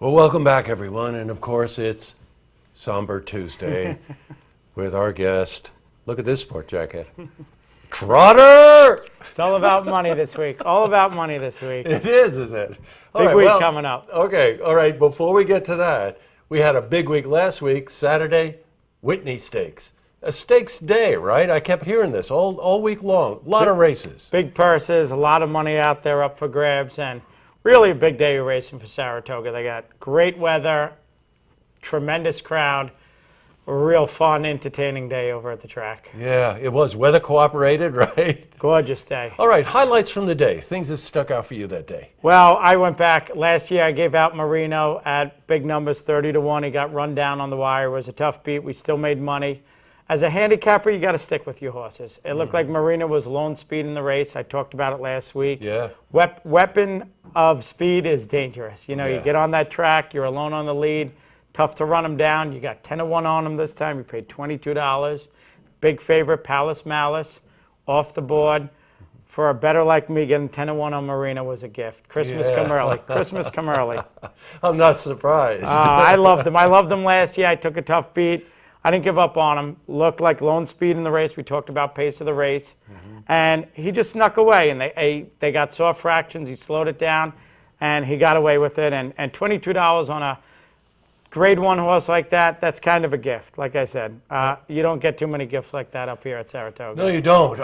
Well, welcome back, everyone. And of course, it's Somber Tuesday with our guest. Look at this sport jacket. Trotter! It's all about money this week. All about money this week. It is it? All Big week coming up. Okay, all right. Before we get to that, we had a big week last week, Saturday, Whitney Stakes. A stakes day, right? I kept hearing this all week long. A lot of races. Big purses, a lot of money out there up for grabs, and really a big day of racing for Saratoga. They got great weather, tremendous crowd, a real fun, entertaining day over at the track. Yeah, it was. Weather cooperated, right? Gorgeous day. All right, highlights from the day. Things that stuck out for you that day. Well, I went back. Last year I gave out Marino at big numbers, 30-1. He got run down on the wire. It was a tough beat. We still made money. As a handicapper, you got to stick with your horses. It looked like Marino was lone speed in the race. I talked about it last week. Yeah. Weapon of speed is dangerous. You know, Yes. You get on that track, you're alone on the lead. Tough to run him down. You got 10-1 on him this time. You paid $22. Big favorite, Palace Malice, off the board. For a better like me, getting 10-1 on Marino was a gift. Christmas come early. Christmas come early. I'm not surprised. I loved him. I loved him last year. I took a tough beat. I didn't give up on him. Looked like lone speed in the race. We talked about pace of the race. And he just snuck away. And they got soft fractions. He slowed it down. And he got away with it. And $22 on a grade 1 horse like that, that's kind of a gift. Like I said, you don't get too many gifts like that up here at Saratoga. No, you don't.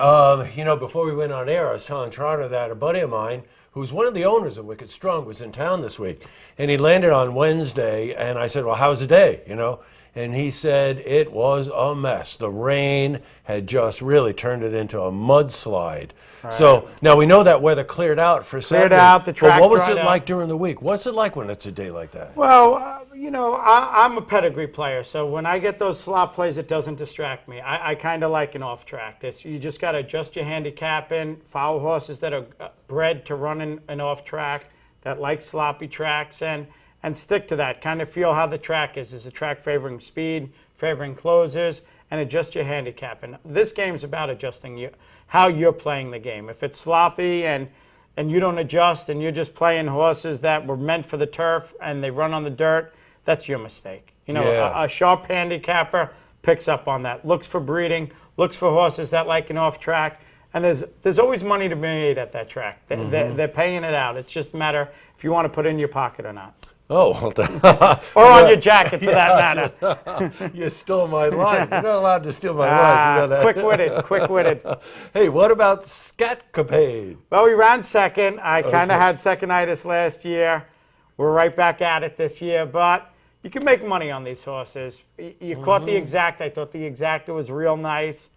You know, before we went on air, I was telling Trotter that a buddy of mine, who's one of the owners of Wicked Strong, was in town this week. And he landed on Wednesday. And I said, well, how's the day, you know? And he said it was a mess. The rain had just really turned it into a mudslide. Right. So now we know that weather cleared out for Saturday. Cleared out, the track But what was dried it out. like during the week? What's it like when it's a day like that? Well, you know, I'm a pedigree player, so when I get those slot plays, it doesn't distract me. I kind of like an off track. You just got to adjust your handicap in, follow horses that are bred to run in an off track, that like sloppy tracks, and stick to that. Kind of feel how the track is. Is the track favoring speed, favoring closers, and adjust your handicap. And this game's about adjusting how you're playing the game. If it's sloppy and you don't adjust and you're just playing horses that were meant for the turf and they run on the dirt, that's your mistake. You know, Yeah. a sharp handicapper picks up on that, looks for breeding, looks for horses that like an off track, and there's always money to be made at that track. They're paying it out. It's just a matter if you want to put it in your pocket or not. Oh, well, Or on your jacket, for that matter. You stole my line. You're not allowed to steal my line. You know that. Quick-witted, quick-witted. Hey, what about Scatcapade? Well, we ran second. I kind of had second-itis last year. We're right back at it this year, but you can make money on these horses. You caught the exact. I thought the exacta was real nice.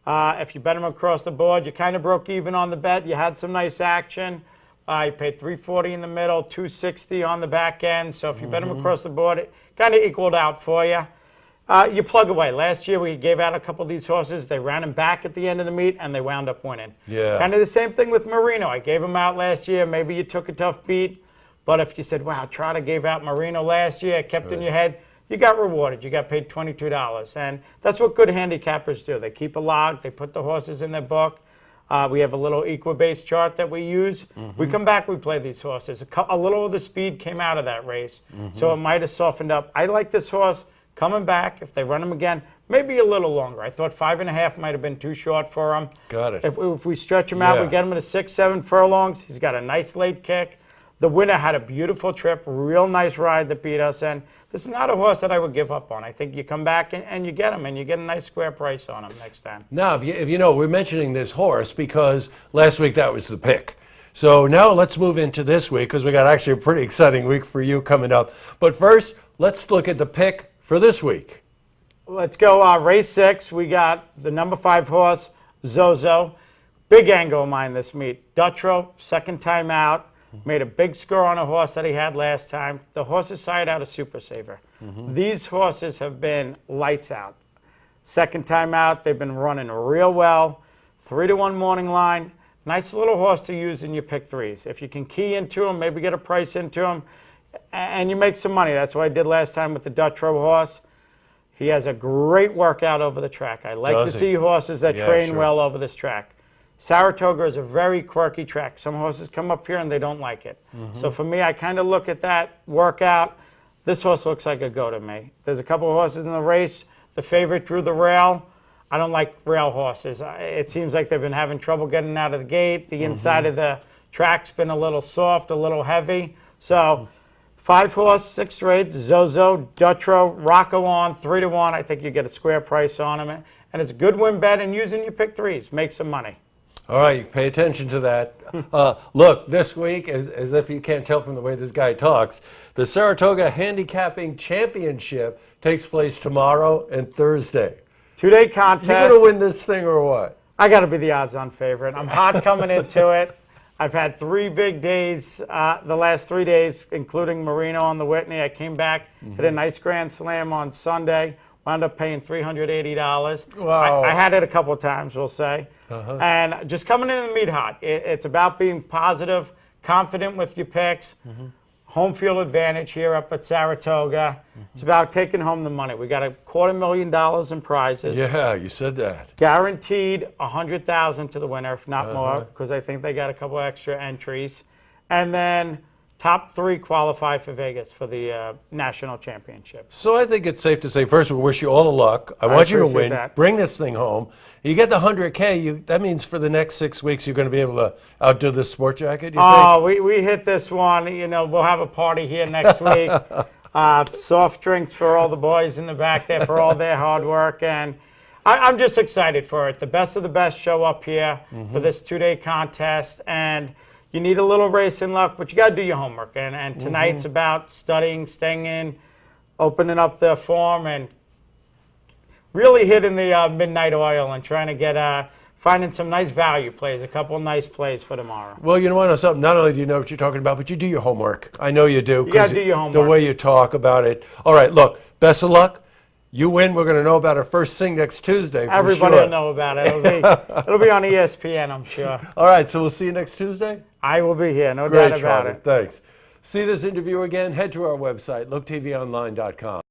If you bet them across the board, you kind of broke even on the bet. You had some nice action. You paid $340 in the middle, $260 on the back end. So if you bet them across the board, it kind of equaled out for you. You plug away. Last year we gave out a couple of these horses. They ran them back at the end of the meet, and they wound up winning. Yeah. Kind of the same thing with Marino. I gave him out last year. Maybe you took a tough beat. But if you said, wow, Trotter gave out Marino last year, it kept in your head, you got rewarded. You got paid $22. And that's what good handicappers do. They keep a log. They put the horses in their book. We have a little Equibase chart that we use. We come back, we play these horses. A little of the speed came out of that race, so it might have softened up. I like this horse coming back. If they run him again, maybe a little longer. I thought 5.5 might have been too short for him. Got it. If we stretch him out, we get him to 6-7 furlongs. He's got a nice late kick. The winner had a beautiful trip, real nice ride that beat us, and this is not a horse that I would give up on. I think you come back and you get him, and you get a nice square price on him next time. Now, if you know, we're mentioning this horse because last week that was the pick. So now let's move into this week because we got actually a pretty exciting week for you coming up. But first, let's look at the pick for this week. Let's go race 6. We got the number 5 horse, Zozo. Big angle of mine this meet. Dutrow, second time out. Made a big score on a horse that he had last time. The horse's side out a Super Saver. These horses have been lights out. Second time out, they've been running real well. 3-1 morning line. Nice little horse to use in your pick threes. If you can key into him, maybe get a price into him, and you make some money. That's what I did last time with the Dutrow horse. He has a great workout over the track. I like to see horses that train well over this track. Saratoga is a very quirky track. Some horses come up here and they don't like it. So for me, I kind of look at that workout This horse looks like a go to me. There's a couple of horses in the race. The favorite drew the rail. I don't like rail horses. It seems like they've been having trouble getting out of the gate. The inside of the track's been a little soft, a little heavy. So 5 horse, 6 straight, Zozo, Dutro, Rocco on, 3-1. I think you get a square price on them. And it's a good win bet, and using your pick threes. Make some money. All right, pay attention to that. Look, this week, as if you can't tell from the way this guy talks, the Saratoga Handicapping Championship takes place tomorrow and Thursday. 2-day You contest. gonna win this thing or what? I got to be the odds-on favorite. I'm hot coming into it. I've had 3 big days, the last 3 days, including Marino on the Whitney. I came back, hit a nice Grand Slam on Sunday, wound up paying $380. Wow. I had it a couple of times, we'll say. And just coming in the meet hot. It's about being positive, confident with your picks. Home field advantage here up at Saratoga. It's about taking home the money. We got $250,000 in prizes. Yeah, you said that. Guaranteed $100,000 to the winner, if not more, because I think they got a couple extra entries. And then top 3 qualify for Vegas for the national championship. So I think it's safe to say, first, we wish you all the luck. I want you to appreciate win. that. Bring this thing home. You get the 100K, that means for the next 6 weeks you're going to be able to outdo this sport jacket, you think? Oh, we hit this one. You know, we'll have a party here next week. Soft drinks for all the boys in the back there for all their hard work. And I'm just excited for it. The best of the best show up here for this 2-day contest. And you need a little racing luck, but you got to do your homework. And tonight's about studying, staying in, opening up the form, and really hitting the midnight oil and trying to get finding some nice value plays, a couple nice plays for tomorrow. Well, you know something. Not only do you know what you're talking about, but you do your homework. I know you do. You got to do your homework. The way you talk about it. All right, look, best of luck. You win. We're going to know about our first thing next Tuesday. For Everybody sure. will know about it. It'll be on ESPN, I'm sure. All right, so we'll see you next Tuesday. I will be here, no Great, doubt about Charlie. it. Thanks. See this interview again? Head to our website, looktvonline.com.